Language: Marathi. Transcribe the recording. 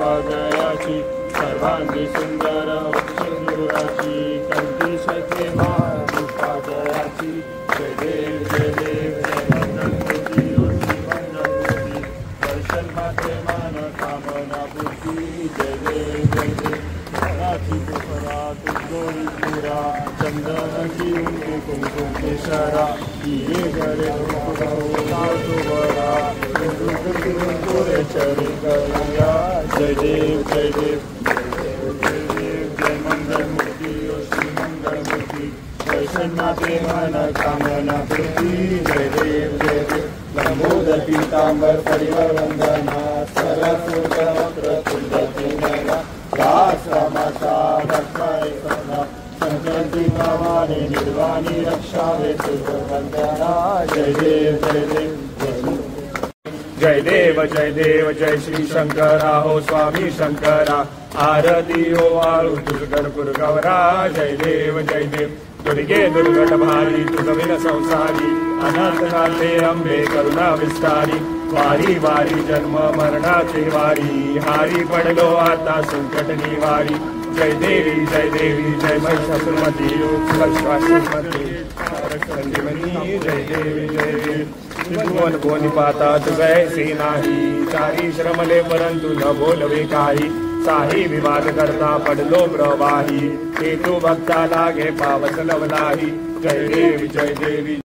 गयाची सर्वांगी सुंदर सिंदुराची कंठी शके महापुष्पा गयाची जय देव जय देव जय मंगलमूर्ती ओटी मंगलमूर्ती दर्शन माते मान कामना पूर्ती जय देव जय देव मराठी पोखरा तुझोरी पुरा चंदन की उनके कुमकुम केशरा ये गरे बरा पूरे चरी गया जय देव जय देव जय देव जय मंगलमूर्ती ओटी मंगलमूर्ती दर्शन माते मन कामना पूर्ती जय देव जय देव लंबोदर पीतांबर परिवार वंदना सरस्वत वक्र तुलसी नयना दास रामाचा भक्ताय सदा संक्रांति भावाने निर्वाणी रक्षावे वंदना जय देव जय देव जय देव जय श्री शंकरा हो स्वामी शंकरा आरती हो वाळू दुर्गणपुर गौरा जय देव दुर्गे दुर्गट भारी तुझ विन संसारी अनाथ नाथे अंबे करुणा विस्तारी वारी वारी जन्म मरणाचे वारी हारी पडलो आता संकट निवारी जय देवी जय महिषासुरमती कल्पासुरमती संजीवनी जय देवी त्रिभुवन कोणी पाता तुझैसे नाही चारी श्रमले परंतु न बोलवे काही साही विवाद करता पडलो प्रवाही हे तू भक्ता लागे पावस लवलाही जय देवी